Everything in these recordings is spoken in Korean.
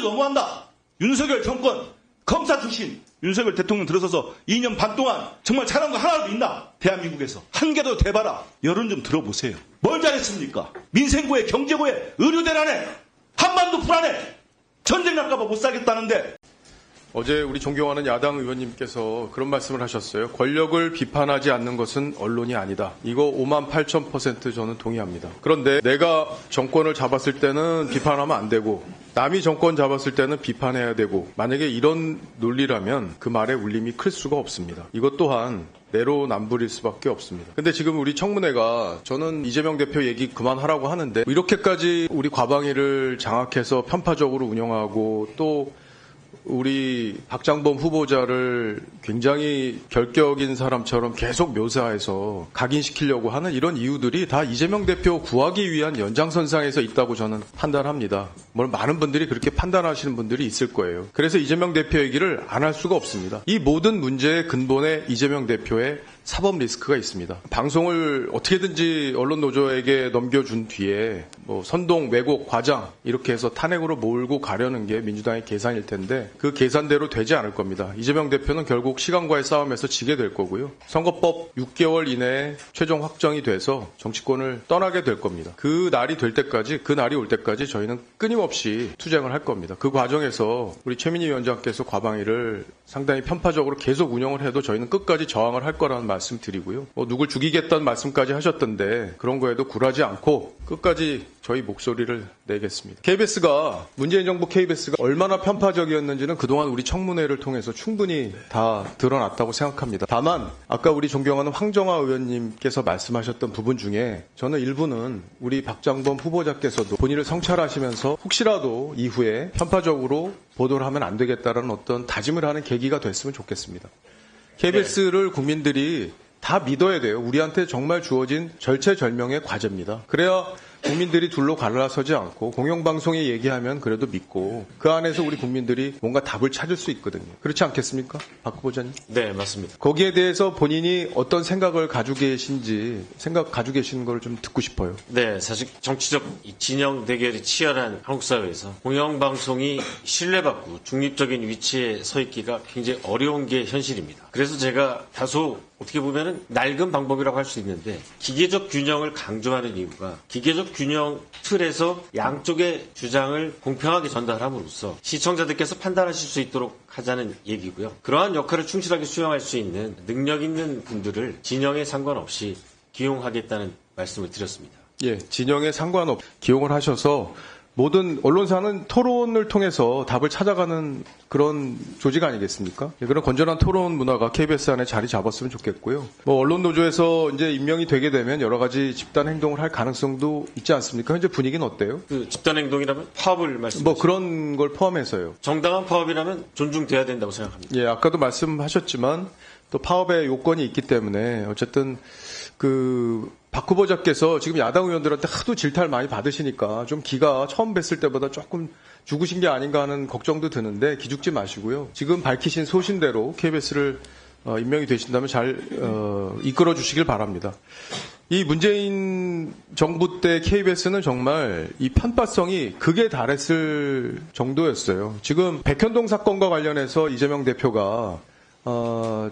너무한다. 윤석열 정권 검사 출신 윤석열 대통령 들어서서 2년 반 동안 정말 잘한 거 하나도 있나? 대한민국에서. 한 개도 대봐라. 여론 좀 들어보세요. 뭘 잘했습니까? 민생구에 경제구에 의료대란에 한반도 불안에 전쟁 날까봐 못 살겠다는데. 어제 우리 존경하는 야당 의원님께서 그런 말씀을 하셨어요. 권력을 비판하지 않는 것은 언론이 아니다. 이거 58,000% 저는 동의합니다. 그런데 내가 정권을 잡았을 때는 비판하면 안 되고 남이 정권 잡았을 때는 비판해야 되고 만약에 이런 논리라면 그 말의 울림이 클 수가 없습니다. 이것 또한 내로남불일 수밖에 없습니다. 근데 지금 우리 청문회가 저는 이재명 대표 얘기 그만하라고 하는데 이렇게까지 우리 과방위를 장악해서 편파적으로 운영하고 또 우리 박장범 후보자를 굉장히 결격인 사람처럼 계속 묘사해서 각인시키려고 하는 이런 이유들이 다 이재명 대표 구하기 위한 연장선상에서 있다고 저는 판단합니다. 물론 많은 분들이 그렇게 판단하시는 분들이 있을 거예요. 그래서 이재명 대표 얘기를 안 할 수가 없습니다. 이 모든 문제의 근본에 이재명 대표의 사법 리스크가 있습니다. 방송을 어떻게든지 언론 노조에게 넘겨준 뒤에 뭐 선동, 왜곡, 과장 이렇게 해서 탄핵으로 몰고 가려는 게 민주당의 계산일 텐데 그 계산대로 되지 않을 겁니다. 이재명 대표는 결국 시간과의 싸움에서 지게 될 거고요. 선거법 6개월 이내에 최종 확정이 돼서 정치권을 떠나게 될 겁니다. 그 날이 될 때까지, 그 날이 올 때까지 저희는 끊임없이 투쟁을 할 겁니다. 그 과정에서 우리 최민희 위원장께서 과방위를 상당히 편파적으로 계속 운영을 해도 저희는 끝까지 저항을 할 거라는 말씀 드리고요. 누굴 죽이겠다는 말씀까지 하셨던데 그런 거에도 굴하지 않고 끝까지 저희 목소리를 내겠습니다. KBS가 문재인 정부 KBS가 얼마나 편파적이었는지는 그동안 우리 청문회를 통해서 충분히 다 드러났다고 생각합니다. 다만 아까 우리 존경하는 황정화 의원님께서 말씀하셨던 부분 중에 저는 일부는 우리 박장범 후보자께서도 본인을 성찰하시면서 혹시라도 이후에 편파적으로 보도를 하면 안 되겠다라는 어떤 다짐을 하는 계기가 됐으면 좋겠습니다. KBS를 국민들이 다 믿어야 돼요. 우리한테 정말 주어진 절체절명의 과제입니다. 그래야 국민들이 둘로 갈라서지 않고 공영방송에 얘기하면 그래도 믿고 그 안에서 우리 국민들이 뭔가 답을 찾을 수 있거든요. 그렇지 않겠습니까? 박 후보자님? 네, 맞습니다. 거기에 대해서 본인이 어떤 생각을 가지고 계신지 가지고 계시는 걸 좀 듣고 싶어요. 네, 사실 정치적 진영 대결이 치열한 한국 사회에서 공영방송이 신뢰받고 중립적인 위치에 서 있기가 굉장히 어려운 게 현실입니다. 그래서 제가 다소 어떻게 보면은 낡은 방법이라고 할 수 있는데 기계적 균형을 강조하는 이유가 기계적 균형 틀에서 양쪽의 주장을 공평하게 전달함으로써 시청자들께서 판단하실 수 있도록 하자는 얘기고요. 그러한 역할을 충실하게 수행할 수 있는 능력 있는 분들을 진영에 상관없이 기용하겠다는 말씀을 드렸습니다. 예, 진영에 상관없이 기용을 하셔서 모든 언론사는 토론을 통해서 답을 찾아가는 그런 조직 아니겠습니까? 그런 건전한 토론 문화가 KBS 안에 자리 잡았으면 좋겠고요. 언론 노조에서 이제 임명이 되게 되면 여러 가지 집단 행동을 할 가능성도 있지 않습니까? 현재 분위기는 어때요? 그 집단 행동이라면 파업을 말씀하시죠? 그런 걸 포함해서요. 정당한 파업이라면 존중돼야 된다고 생각합니다. 예, 아까도 말씀하셨지만 또 파업의 요건이 있기 때문에 어쨌든 박 후보자께서 지금 야당 의원들한테 하도 질타를 많이 받으시니까 좀 기가 처음 뵀을 때보다 조금 죽으신 게 아닌가 하는 걱정도 드는데 기죽지 마시고요. 지금 밝히신 소신대로 KBS를 임명이 되신다면 잘 이끌어 주시길 바랍니다. 이 문재인 정부 때 KBS는 정말 이 편파성이 극에 달했을 정도였어요. 지금 백현동 사건과 관련해서 이재명 대표가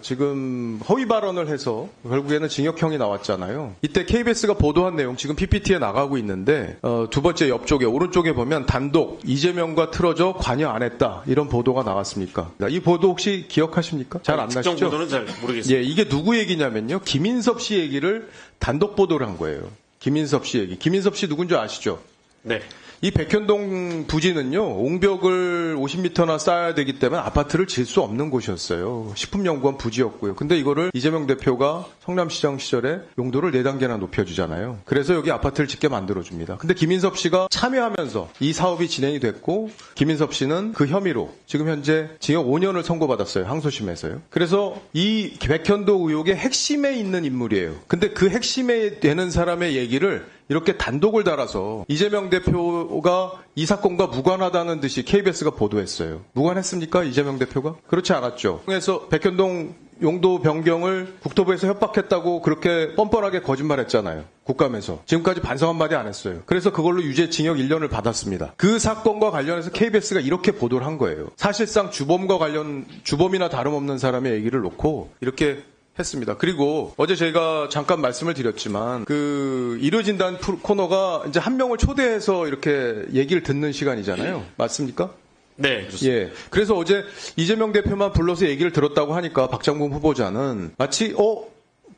지금 허위 발언을 해서 결국에는 징역형이 나왔잖아요. 이때 KBS가 보도한 내용 지금 PPT에 나가고 있는데 두 번째 옆쪽에 오른쪽에 보면 단독 이재명과 틀어져 관여 안 했다 이런 보도가 나왔습니까? 이 보도 혹시 기억하십니까? 잘 안 나시죠? 특정 보도는 잘 모르겠습니다. 예, 이게 누구 얘기냐면요. 김인섭 씨 얘기를 단독 보도를 한 거예요. 김인섭 씨 얘기. 김인섭 씨 누군지 아시죠? 네. 이 백현동 부지는요, 옹벽을 50m나 쌓아야 되기 때문에 아파트를 질 수 없는 곳이었어요. 식품연구원 부지였고요. 근데 이거를 이재명 대표가 성남시장 시절에 용도를 4단계나 높여주잖아요. 그래서 여기 아파트를 짓게 만들어줍니다. 근데 김인섭 씨가 참여하면서 이 사업이 진행이 됐고, 김인섭 씨는 그 혐의로 지금 현재 징역 5년을 선고받았어요. 항소심에서요. 그래서 이 백현동 의혹의 핵심에 있는 인물이에요. 근데 그 핵심에 되는 사람의 얘기를 이렇게 단독을 달아서 이재명 대표가 이 사건과 무관하다는 듯이 KBS가 보도했어요. 무관했습니까? 이재명 대표가? 그렇지 않았죠. 그래서 백현동 용도 변경을 국토부에서 협박했다고 그렇게 뻔뻔하게 거짓말했잖아요. 국감에서. 지금까지 반성 한마디 안 했어요. 그래서 그걸로 유죄 징역 1년을 받았습니다. 그 사건과 관련해서 KBS가 이렇게 보도를 한 거예요. 사실상 주범이나 다름없는 사람의 얘기를 놓고 이렇게 했습니다. 그리고 어제 저희가 잠깐 말씀을 드렸지만 그 이루어진다는 코너가 이제 한 명을 초대해서 이렇게 얘기를 듣는 시간이잖아요. 맞습니까? 네, 그렇습니다. 예. 그래서 어제 이재명 대표만 불러서 얘기를 들었다고 하니까 박장범 후보자는 마치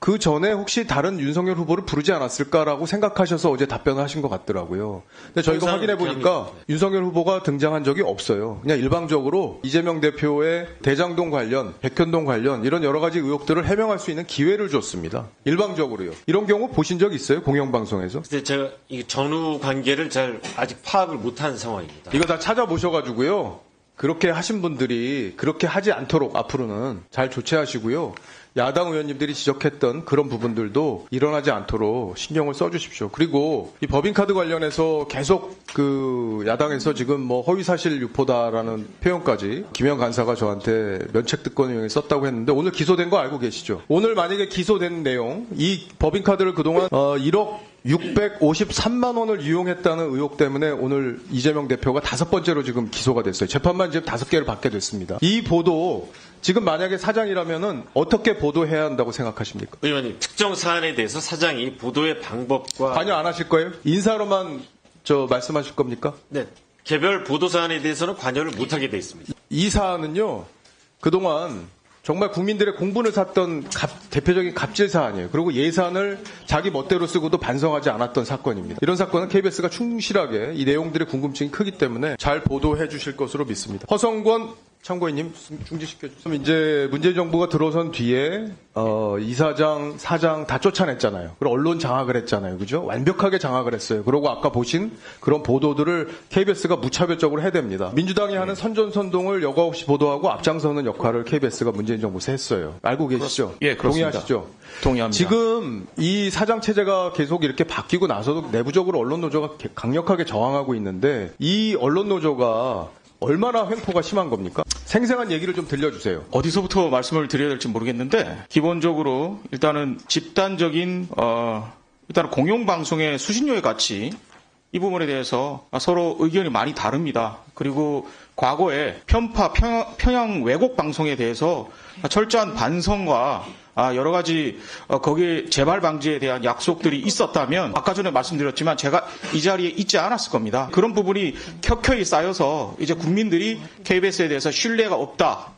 그 전에 혹시 다른 윤석열 후보를 부르지 않았을까라고 생각하셔서 어제 답변을 하신 것 같더라고요. 근데 저희가 항상 확인해 보니까 대한민국, 네. 윤석열 후보가 등장한 적이 없어요. 그냥 일방적으로 이재명 대표의 대장동 관련, 백현동 관련 이런 여러 가지 의혹들을 해명할 수 있는 기회를 줬습니다. 일방적으로요. 이런 경우 보신 적 있어요? 공영방송에서? 근데 제가 이 전후 관계를 잘 아직 파악을 못한 상황입니다. 이거 다 찾아보셔가지고요. 그렇게 하신 분들이 그렇게 하지 않도록 앞으로는 잘 조치하시고요. 야당 의원님들이 지적했던 그런 부분들도 일어나지 않도록 신경을 써주십시오. 그리고 이 법인카드 관련해서 계속 그 야당에서 지금 뭐 허위사실 유포다라는 표현까지 김영 간사가 저한테 면책특권 의혹에 썼다고 했는데 오늘 기소된 거 알고 계시죠? 오늘 만약에 기소된 내용, 이 법인카드를 그동안 1억 653만 원을 이용했다는 의혹 때문에 오늘 이재명 대표가 5번째로 지금 기소가 됐어요. 재판만 지금 5개를 받게 됐습니다. 이 보도 지금 만약에 사장이라면은 어떻게 보도해야 한다고 생각하십니까? 의원님, 특정 사안에 대해서 사장이 보도의 방법과 관여 안 하실 거예요? 인사로만 말씀하실 겁니까? 네, 개별 보도 사안에 대해서는 관여를 못하게 돼 있습니다. 이 사안은요, 그동안 정말 국민들의 공분을 샀던 대표적인 갑질 사안이에요. 그리고 예산을 자기 멋대로 쓰고도 반성하지 않았던 사건입니다. 이런 사건은 KBS가 충실하게 이 내용들의 궁금증이 크기 때문에 잘 보도해 주실 것으로 믿습니다. 허성권 참고인님 중지시켜 주세요. 이제 문재인 정부가 들어선 뒤에 이사장, 사장 다 쫓아냈잖아요. 그리고 언론 장악을 했잖아요. 그죠? 완벽하게 장악을 했어요. 그리고 아까 보신 그런 보도들을 KBS가 무차별적으로 해댑니다. 민주당이 하는 선전선동을 여과 없이 보도하고 앞장서는 역할을 KBS가 문재인 정부에서 했어요. 알고 계시죠? 예, 그렇습니다. 동의하시죠? 동의합니다. 지금 이 사장 체제가 계속 이렇게 바뀌고 나서도 내부적으로 언론 노조가 강력하게 저항하고 있는데 이 언론 노조가 얼마나 횡포가 심한 겁니까? 생생한 얘기를 좀 들려주세요. 어디서부터 말씀을 드려야 될지 모르겠는데 기본적으로 일단은 집단적인 일단은 공영방송의 수신료의 가치 이 부분에 대해서 서로 의견이 많이 다릅니다. 그리고 과거에 편파, 편향 왜곡 방송에 대해서 철저한 반성과 여러 가지 거기에 재발 방지에 대한 약속들이 있었다면 아까 전에 말씀드렸지만 제가 이 자리에 있지 않았을 겁니다. 그런 부분이 켜켜이 쌓여서 이제 국민들이 KBS에 대해서 신뢰가 없다.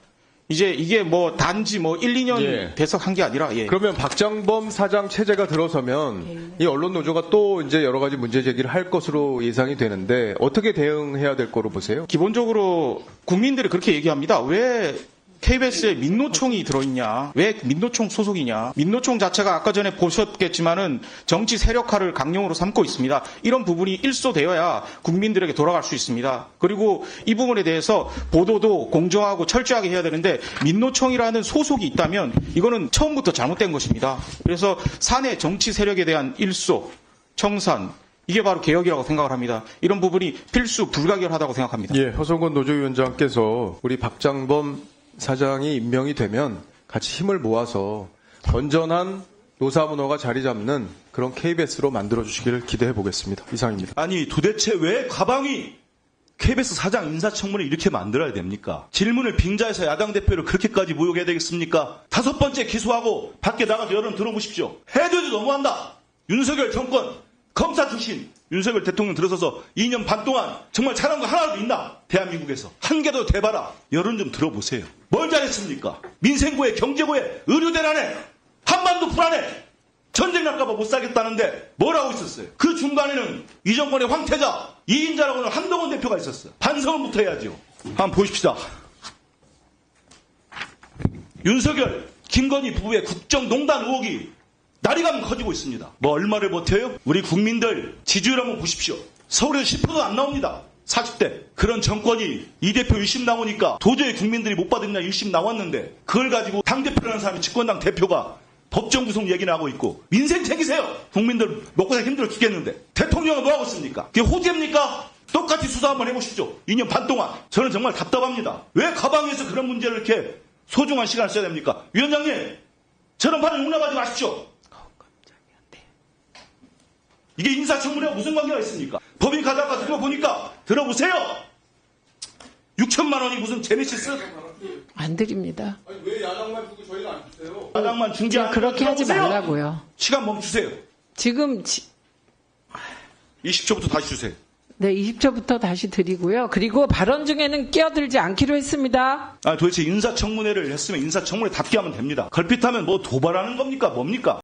이제 이게 뭐 단지 1, 2년 예. 돼서 한 게 아니라 예. 그러면 박장범 사장 체제가 들어서면 이 언론 노조가 또 이제 여러 가지 문제 제기를 할 것으로 예상이 되는데 어떻게 대응해야 될 거로 보세요? 기본적으로 국민들이 그렇게 얘기합니다. 왜 KBS에 민노총이 들어있냐? 왜 민노총 소속이냐? 민노총 자체가 아까 전에 보셨겠지만은 정치 세력화를 강령으로 삼고 있습니다. 이런 부분이 일소되어야 국민들에게 돌아갈 수 있습니다. 그리고 이 부분에 대해서 보도도 공정하고 철저하게 해야 되는데 민노총이라는 소속이 있다면 이거는 처음부터 잘못된 것입니다. 그래서 사내 정치 세력에 대한 일소, 청산, 이게 바로 개혁이라고 생각을 합니다. 이런 부분이 필수 불가결하다고 생각합니다. 예, 허성권 노조위원장께서 우리 박장범 사장이 임명이 되면 같이 힘을 모아서 건전한 노사 문화가 자리 잡는 그런 KBS로 만들어주시기를 기대해 보겠습니다. 이상입니다. 아니 도대체 왜 가방이 KBS 사장 인사청문회 이렇게 만들어야 됩니까? 질문을 빙자해서 야당 대표를 그렇게까지 모욕해야 되겠습니까? 5번째 기소하고 밖에 나가서 여론 들어보십시오. 해도 너무한다. 윤석열 정권 검사 출신 윤석열 대통령 들어서서 2년 반 동안 정말 잘한 거 하나도 있나? 대한민국에서. 한 개도 대봐라. 여론 좀 들어보세요. 뭘 잘했습니까? 민생구에 경제구에 의료대란에 한반도 불안에 전쟁 날까봐 못 살겠다는데 뭘 하고 있었어요? 그 중간에는 이 정권의 황태자 2인자라고는 한동훈 대표가 있었어요. 반성을부터 해야죠. 한번 보십시다. 윤석열, 김건희 부부의 국정농단 의혹이 날이 가면 커지고 있습니다. 뭐 얼마를 버텨요? 우리 국민들 지지율 한번 보십시오. 서울에서 10%도 안 나옵니다. 40대. 그런 정권이 이 대표 1심 나오니까 도저히 국민들이 못 받았냐 1심 나왔는데 그걸 가지고 당대표라는 사람이 집권당 대표가 법정 구속 얘기나 하고 있고 민생 챙기세요. 국민들 먹고 살기 힘들어 죽겠는데 대통령은 뭐 하고 있습니까? 그게 호재입니까? 똑같이 수사 한번 해보십시오. 2년 반 동안. 저는 정말 답답합니다. 왜 가방에서 그런 문제를 이렇게 소중한 시간을 써야 됩니까? 위원장님, 저런 판을 용납하지 마십시오. 이게 인사청문회와 무슨 관계가 있습니까? 법인 가다가 들어보니까, 들어보세요! 6천만 원이 무슨 제네시스? 안 드립니다. 아니, 왜 야당만 주고 저희는 안 주세요? 야당만 중재하는 그렇게 하지 들어보세요! 말라고요. 시간 멈추세요. 지금 20초부터 다시 주세요. 네, 20초부터 다시 드리고요. 그리고 발언 중에는 끼어들지 않기로 했습니다. 도대체 인사청문회를 했으면 인사청문회 답게 하면 됩니다. 걸핏하면 뭐 도발하는 겁니까? 뭡니까?